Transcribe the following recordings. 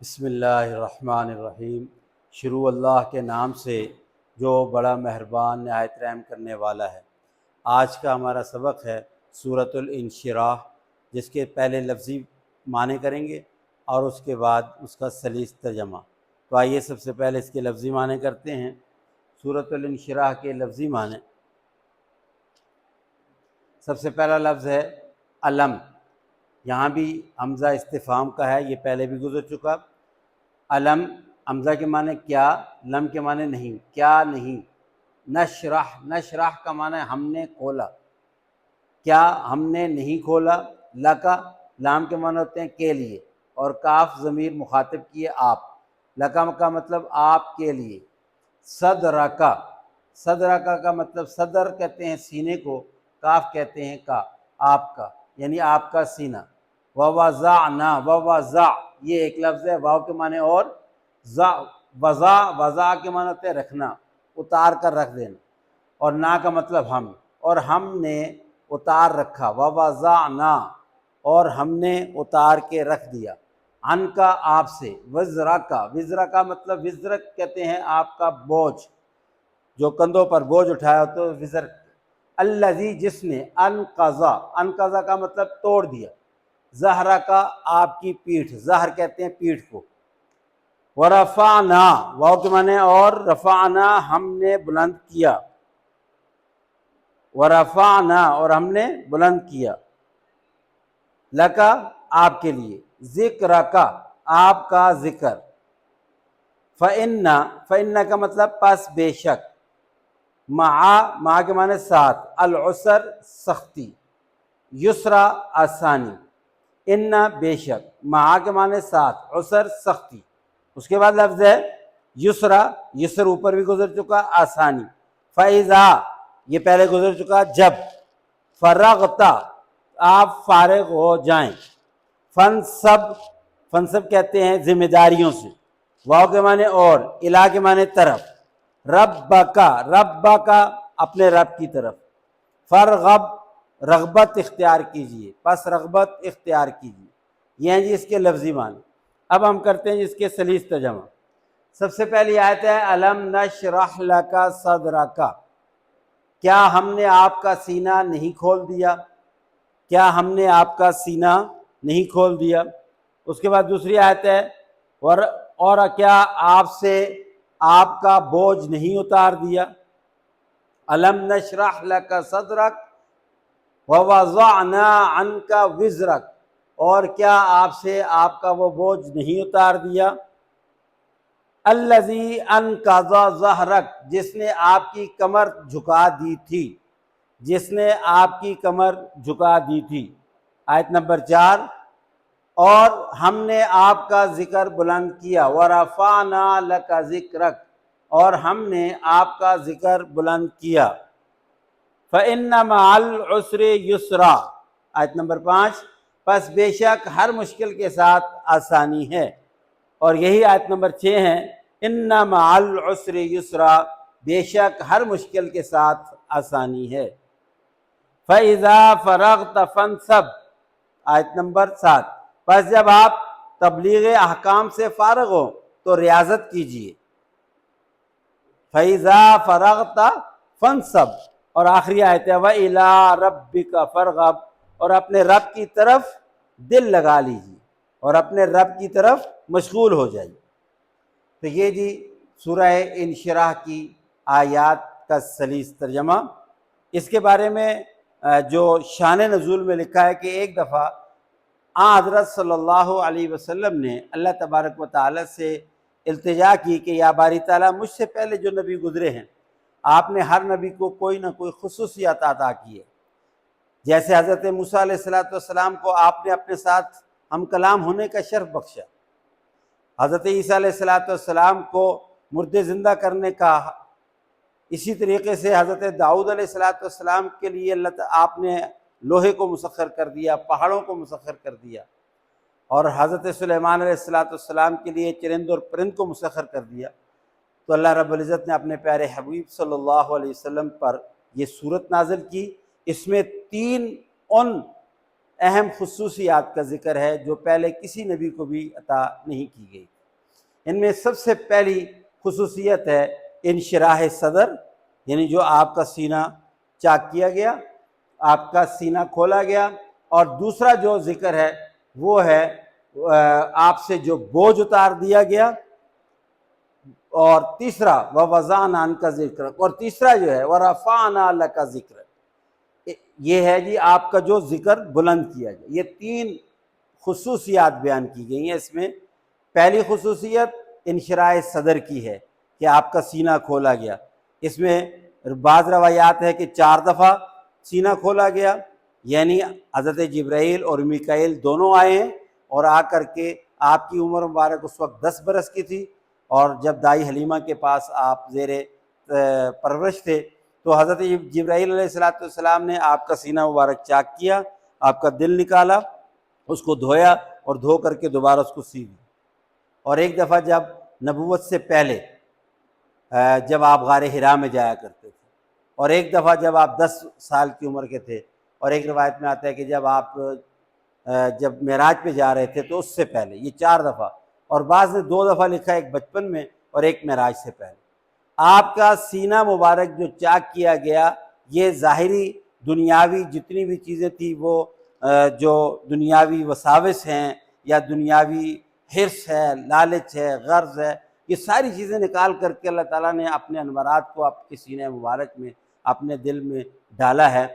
بسم اللہ الرحمن الرحیم۔ شروع اللہ کے نام سے جو بڑا مہربان نہایت رحم کرنے والا ہے۔ آج کا ہمارا سبق ہے سورۃ الانشراح، جس کے پہلے لفظی معنی کریں گے اور اس کے بعد اس کا سلیس ترجمہ۔ تو آئیے سب سے پہلے اس کے لفظی معنی کرتے ہیں۔ سورۃ الانشراح کے لفظی معنی، سب سے پہلا لفظ ہے علم۔ یہاں بھی حمزہ استفہام کا ہے، یہ پہلے بھی گزر چکا۔ علم حمزہ کے معنی کیا، لم کے معنی نہیں، کیا نہیں۔ نشرح، نشرح کا معنی ہے ہم نے کھولا، کیا ہم نے نہیں کھولا۔ لکا، لام کے معنی ہوتے ہیں کے لیے، اور کاف ضمیر مخاطب کی ہے آپ۔ لکا کا مطلب آپ کے لیے۔ صدرکا، صدرکا کا مطلب صدر کہتے ہیں سینے کو، کاف کہتے ہیں کا، آپ کا، یعنی آپ کا سینہ۔ ووضعنا، ووضع یہ ایک لفظ ہے، واو کے معنی اور، وضع، وضع کے معنی ہوتے ہیں رکھنا، اتار کر رکھ دینا، اور نا کا مطلب ہم، اور ہم نے اتار رکھا۔ ووضعنا، اور ہم نے اتار کے رکھ دیا۔ ان کا آپ سے، وزرا کا، وزرا کا مطلب وزرک کہتے ہیں آپ کا بوجھ، جو کندھوں پر بوجھ اٹھایا تو وزر۔ الذی جس نے، انقضا، انقضا کا مطلب توڑ دیا۔ زہرا کا آپ کی پیٹھ، زہر کہتے ہیں پیٹھ کو۔ ورفعنا، واو کے معنی اور، رفعنا ہم نے بلند کیا، ورفعنا اور ہم نے بلند کیا۔ لکا آپ کے لیے، ذکر کا آپ کا ذکر۔ فإن، فإن کا مطلب پس بے شک، مع کے معنی ساتھ، العسر سختی، یسرا آسانی۔ ان بے شک، مع کے معنی ساتھ، عسر سختی۔ اس کے بعد لفظ ہے یسرا، یسر اوپر بھی گزر چکا، آسانی۔ فإذا یہ پہلے گزر چکا، جب۔ فرغتا آپ فارغ ہو جائیں۔ فنصب، فنصب کہتے ہیں ذمہ داریوں سے، واو کے معنی اور، الہ کے معنی طرف۔ ربکا، ربکا اپنے رب کی طرف۔ فرغب رغبت اختیار کیجئے، پس رغبت اختیار کیجئے۔ یہ ہیں جی اس کے لفظی معنی۔ اب ہم کرتے ہیں اس کے سلیس ترجمہ۔ سب سے پہلی آیت ہے الم نشرح لک صدرک، کیا ہم نے آپ کا سینہ نہیں کھول دیا، کیا ہم نے آپ کا سینہ نہیں کھول دیا۔ اس کے بعد دوسری آیت ہے اور کیا آپ سے آپ کا بوجھ نہیں اتار دیا۔ الم نشرح لک صدرک ووضعنا عنک وزرک، اور کیا آپ سے آپ کا وہ بوجھ نہیں اتار دیا۔ الذی انقض ظہرک، جس نے آپ کی کمر جھکا دی تھی، جس نے آپ کی کمر جھکا دی تھی۔ آیت نمبر 4، اور ہم نے آپ کا ذکر بلند کیا۔ ورفعنا لک ذکرک، اور ہم نے آپ کا ذکر بلند کیا۔ فإن مع العسر یسرا، آیت نمبر 5، پس بے شک ہر مشکل کے ساتھ آسانی ہے۔ اور یہی آیت نمبر 6 ہے، ان مع العسر یسرا، بے شک ہر مشکل کے ساتھ آسانی ہے۔ فإذا فرغت فانصب، آیت نمبر 7، پس جب آپ تبلیغ احکام سے فارغ ہو تو ریاضت کیجیے۔ فإذا فرغت فانصب، اور آخری آیت ہے وإلی ربک فارغب، اور اپنے رب کی طرف دل لگا لیجیے، اور اپنے رب کی طرف مشغول ہو جائیے۔ تو یہ جی سورہ انشراح کی آیات کا سلیس ترجمہ۔ اس کے بارے میں جو شان نزول میں لکھا ہے کہ ایک دفعہ حضرت صلی اللہ علیہ وسلم نے اللہ تبارک و تعالیٰ سے التجا کی کہ یا باری تعالیٰ، مجھ سے پہلے جو نبی گزرے ہیں، آپ نے ہر نبی کو کوئی نہ کوئی خصوصیات عطا کی ہے۔ جیسے حضرت موسیٰ علیہ السلام کو آپ نے اپنے ساتھ ہم کلام ہونے کا شرف بخشا، حضرت عیسیٰ علیہ السلام کو مردے زندہ کرنے کا، اسی طریقے سے حضرت داؤد علیہ السلام کے لیے آپ نے لوہے کو مسخر کر دیا، پہاڑوں کو مسخر کر دیا، اور حضرت سلیمان علیہ السلام کے لیے چرند اور پرند کو مسخر کر دیا۔ تو اللہ رب العزت نے اپنے پیارے حبیب صلی اللہ علیہ وسلم پر یہ صورت نازل کی۔ اس میں 3 ان اہم خصوصیات کا ذکر ہے جو پہلے کسی نبی کو بھی عطا نہیں کی گئی۔ ان میں سب سے پہلی خصوصیت ہے انشراح صدر، یعنی جو آپ کا سینہ چاک کیا گیا، آپ کا سینہ کھولا گیا۔ اور دوسرا جو ذکر ہے وہ ہے آپ سے جو بوجھ اتار دیا گیا، اور تیسرا وَوَضَعْنَا عَنْكَ ذِكْرَكَ، اور تیسرا جو ہے وَرَفَعْنَا لَكَ ذِكْرَكَ، یہ ہے جی آپ کا جو ذکر بلند کیا گیا۔ یہ تین خصوصیات بیان کی گئی ہیں اس میں۔ پہلی خصوصیت انشراح صدر کی ہے کہ آپ کا سینہ کھولا گیا۔ اس میں بعض روایات ہے کہ 4 دفعہ سینہ کھولا گیا، یعنی حضرت جبرائیل اور میکائیل دونوں آئے ہیں، اور آ کر کے آپ کی عمر مبارک اس وقت 10 برس کی تھی، اور جب دائی حلیمہ کے پاس آپ زیر پرورش تھے تو حضرت جبرائیل علیہ السلام نے آپ کا سینہ مبارک چاک کیا، آپ کا دل نکالا، اس کو دھویا، اور دھو کر کے دوبارہ اس کو سی دیا۔ اور ایک دفعہ جب نبوت سے پہلے جب آپ غار حرا میں جایا کرتے تھے، اور ایک دفعہ جب آپ 10 سال کی عمر کے تھے، اور ایک روایت میں آتا ہے کہ جب آپ جب معراج پہ جا رہے تھے تو اس سے پہلے، یہ 4 دفعہ، اور بعض نے 2 دفعہ لکھا، ایک بچپن میں اور ایک معراج سے پہلے۔ آپ کا سینہ مبارک جو چاک کیا گیا، یہ ظاہری دنیاوی جتنی بھی چیزیں تھیں، وہ جو دنیاوی وساوس ہیں یا دنیاوی حرص ہے، لالچ ہے، غرض ہے، یہ ساری چیزیں نکال کر کے اللہ تعالیٰ نے اپنے انوارات کو آپ کے سینہ مبارک میں، اپنے دل میں ڈالا ہے،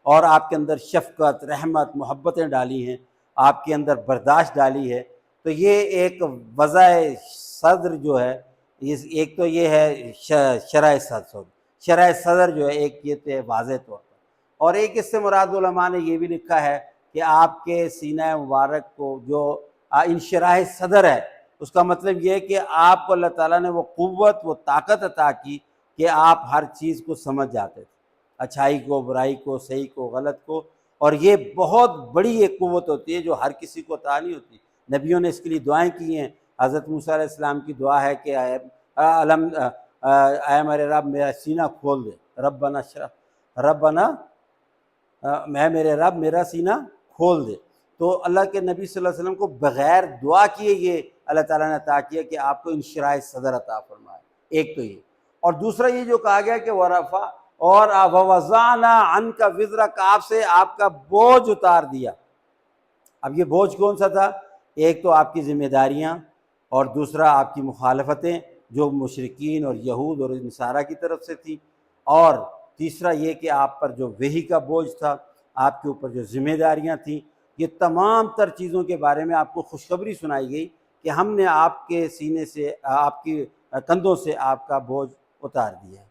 اور آپ کے اندر شفقت، رحمت، محبتیں ڈالی ہیں، آپ کے اندر برداشت ڈالی ہے۔ تو یہ ایک وضع صدر جو ہے، ایک تو یہ ہے شرح صدر، شرح صدر جو ہے ایک یہ تو واضح طور پر، اور ایک اس سے مراد علماء نے یہ بھی لکھا ہے کہ آپ کے سینہ مبارک کو جو انشراح صدر ہے، اس کا مطلب یہ ہے کہ آپ کو اللہ تعالیٰ نے وہ قوت، وہ طاقت عطا کی کہ آپ ہر چیز کو سمجھ جاتے تھے، اچھائی کو، برائی کو، صحیح کو، غلط کو، اور یہ بہت بڑی ایک قوت ہوتی ہے جو ہر کسی کو عطا نہیں ہوتی۔ نبیوں نے اس کے لیے دعائیں کی ہیں۔ حضرت موسیٰ علیہ السلام کی دعا ہے کہ اے میرے رب میرا سینہ کھول دے، میرے رب میرا سینہ کھول دے۔ تو اللہ کے نبی صلی اللہ علیہ وسلم کو بغیر دعا کیے یہ اللہ تعالیٰ نے عطا کیا کہ آپ کو انشراح صدر عطا فرمائے۔ ایک تو یہ، اور دوسرا یہ جو کہا گیا کہ ورفع اور ووضعنا عنک وزرک، آپ سے آپ کا بوجھ اتار دیا۔ اب یہ بوجھ کون سا تھا؟ ایک تو آپ کی ذمہ داریاں، اور دوسرا آپ کی مخالفتیں جو مشرکین اور یہود اور نصارہ کی طرف سے تھی، اور تیسرا یہ کہ آپ پر جو وحی کا بوجھ تھا، آپ کے اوپر جو ذمہ داریاں تھیں، یہ تمام تر چیزوں کے بارے میں آپ کو خوشخبری سنائی گئی کہ ہم نے آپ کے سینے سے، آپ کی کندھوں سے آپ کا بوجھ اتار دیا ہے۔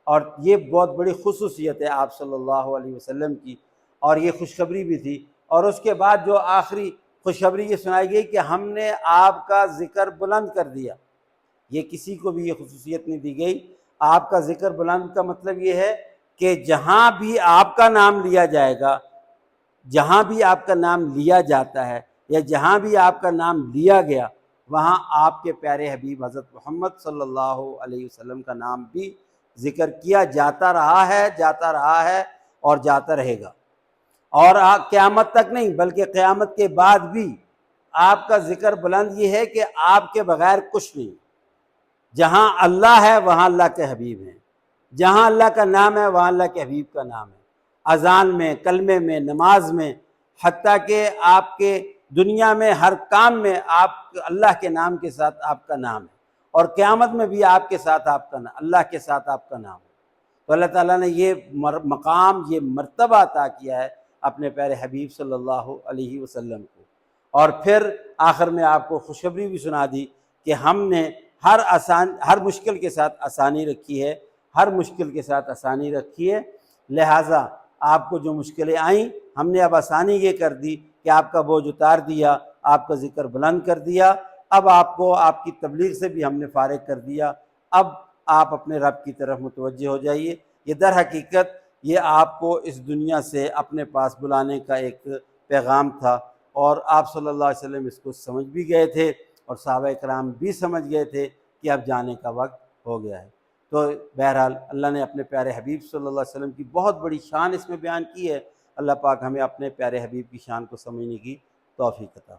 اور یہ بہت بڑی خصوصیت ہے آپ صلی اللہ علیہ وسلم کی، اور یہ خوشخبری بھی تھی۔ اور اس کے بعد جو آخری خوشخبری یہ سنائی گئی کہ ہم نے آپ کا ذکر بلند کر دیا۔ یہ کسی کو بھی یہ خصوصیت نہیں دی گئی۔ آپ کا ذکر بلند کا مطلب یہ ہے کہ جہاں بھی آپ کا نام لیا جائے گا، جہاں بھی آپ کا نام لیا جاتا ہے یا جہاں بھی آپ کا نام لیا گیا، وہاں آپ کے پیارے حبیب حضرت محمد صلی اللہ علیہ وسلم کا نام بھی ذکر کیا جاتا رہا ہے اور جاتا رہے گا۔ اور قیامت تک نہیں بلکہ قیامت کے بعد بھی آپ کا ذکر بلند یہ ہے کہ آپ کے بغیر کچھ نہیں۔ جہاں اللہ ہے وہاں اللہ کے حبیب ہیں، جہاں اللہ کا نام ہے وہاں اللہ کے حبیب کا نام ہے، اذان میں، کلمے میں، نماز میں، حتیٰ کہ آپ کے دنیا میں ہر کام میں آپ اللہ کے نام کے ساتھ آپ کا نام ہے، اور قیامت میں بھی آپ کے ساتھ آپ کا نام، اللہ کے ساتھ آپ کا نام ہے۔ تو اللہ تعالیٰ نے یہ مقام، یہ مرتبہ عطا کیا ہے اپنے پیارے حبیب صلی اللہ علیہ وسلم کو۔ اور پھر آخر میں آپ کو خوشخبری بھی سنا دی کہ ہم نے ہر مشکل کے ساتھ آسانی رکھی ہے، ہر مشکل کے ساتھ آسانی رکھی ہے، لہٰذا آپ کو جو مشکلیں آئیں ہم نے اب آسانی یہ کر دی کہ آپ کا بوجھ اتار دیا، آپ کا ذکر بلند کر دیا۔ اب آپ کو آپ کی تبلیغ سے بھی ہم نے فارغ کر دیا، اب آپ اپنے رب کی طرف متوجہ ہو جائیے۔ یہ در حقیقت یہ آپ کو اس دنیا سے اپنے پاس بلانے کا ایک پیغام تھا، اور آپ صلی اللہ علیہ وسلم اس کو سمجھ بھی گئے تھے، اور صحابہ کرام بھی سمجھ گئے تھے کہ اب جانے کا وقت ہو گیا ہے۔ تو بہرحال اللہ نے اپنے پیارے حبیب صلی اللہ علیہ وسلم کی بہت بڑی شان اس میں بیان کی ہے۔ اللہ پاک ہمیں اپنے پیارے حبیب کی شان کو سمجھنے کی توفیق عطا